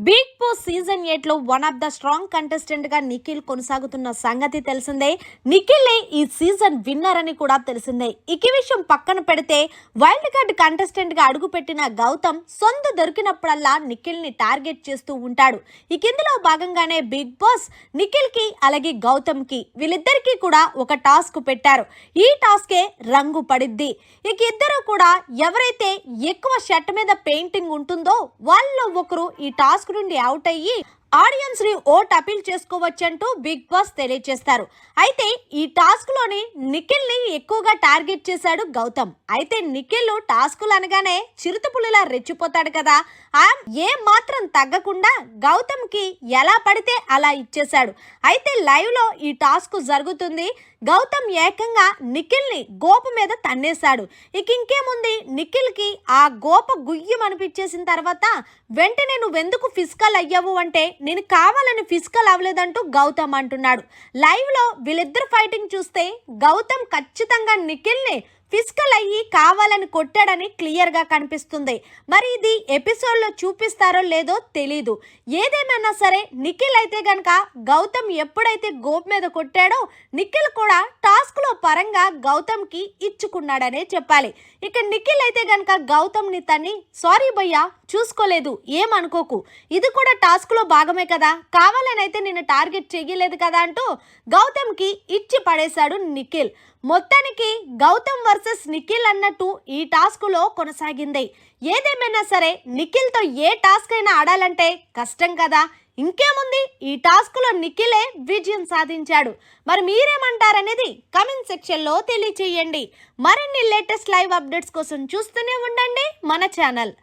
Big boss season 8 లో one of the strong contestant గా నిఖిల్ కొనసాగుతున్న సంగతి తెలిసిందే. నిఖిల్ ఈ సీజన్ విన్నర్ అని కూడా తెలిసిందే. ఈ విషయం పక్కన పెడితే వైల్డ్ కార్డ్ కంటెస్టెంట్ గా అడుగుపెట్టిన గౌతమ్ సొంత దొరికినప్పుడల్లా నిఖిల్ ని టార్గెట్ చేస్తూ ఉంటాడు. ఇందులో భాగంగానే బిగ్ బాస్ నిఖిల్ కి అలాగే గౌతమ్ కి వీళ్ళిద్దరికీ కూడా ఒక టాస్క్ పెట్టారు. ఈ టాస్కే రంగు పడిద్ది. ఇద్దరు కూడా ఎవరైతే ఎక్కువ షర్ట్ మీద పెయింటింగ్ ఉంటుందో వాళ్ళలో ఒకరు ఈ టాస్క్ నుండి అవుట్ అయ్యి ఆడియన్స్ ని ఓట్ అపీల్ చేసుకోవచ్చంటూ బిగ్ బాస్ తెలియజేస్తారు. అయితే ఈ టాస్క్ లోని నిఖిల్ ని ఎక్కువగా టార్గెట్ చేశాడు గౌతమ్. అయితే నిఖిల్ టాస్కులు అనగానే చిరుతపులిలా రెచ్చిపోతాడు కదా, ఏ మాత్రం తగ్గకుండా గౌతమ్ కి ఎలా పడితే అలా ఇచ్చేశాడు. అయితే లైవ్ లో ఈ టాస్క్ జరుగుతుంది. గౌతమ్ ఏకంగా నిఖిల్ ని గోప మీద తన్నేశాడు. ఇంకేముంది, నిఖిల్ కి ఆ గోప గుయ్యం అనిపించేసిన తర్వాత వెంటనే నువ్వెందుకు ఫిజికల్ అయ్యావు అంటే నేను కావాలని ఫిజికల్ అవ్వలేదంటూ గౌతమ్ అంటున్నాడు. లైవ్ లో వీళ్ళిద్దరు ఫైటింగ్ చూస్తే గౌతమ్ ఖచ్చితంగా నిఖిల్ ని ఫిజికల్ అయ్యి కావాలని కొట్టాడని క్లియర్ గా కనిపిస్తుంది. మరి ఇది ఎపిసోడ్ లో చూపిస్తారో లేదో తెలీదు. ఏదేమైనా సరే నిఖిల్ అయితే గనక గౌతమ్ ఎప్పుడైతే గోప్ మీద కొట్టాడో నిఖిల్ కూడా టాస్క్ లో పరంగా గౌతమ్ కి ఇచ్చుకున్నాడనే చెప్పాలి. నిఖిల్ అయితే గనక గౌతమ్ ని తన్ని సారీ భయ్యా చూసుకోలేదు, ఏమనుకోకు, ఇది కూడా టాస్క్ లో భాగమే కదా, కావాలని అయితే నిన్ను టార్గెట్ చేయలేదు కదా అంటూ గౌతమ్ కి ఇచ్చి పడేశాడు నిఖిల్. మొత్తానికి గౌతమ్ వర్సెస్ నిఖిల్ అన్నట్టు ఈ టాస్క్ లో కొనసాగింది. ఏదేమైనా సరే నిఖిల్ తో ఏ టాస్క్ అయినా ఆడాలంటే కష్టం కదా. ఇంకేముంది, ఈ టాస్క్ లో నిఖిలే విజయం సాధించాడు. మరి మీరేమంటారనేది కమెంట్ సెక్షన్ లో తెలియచేయండి. మరిన్ని లేటెస్ట్ లైవ్ అప్డేట్స్ కోసం చూస్తూనే ఉండండి మన ఛానల్.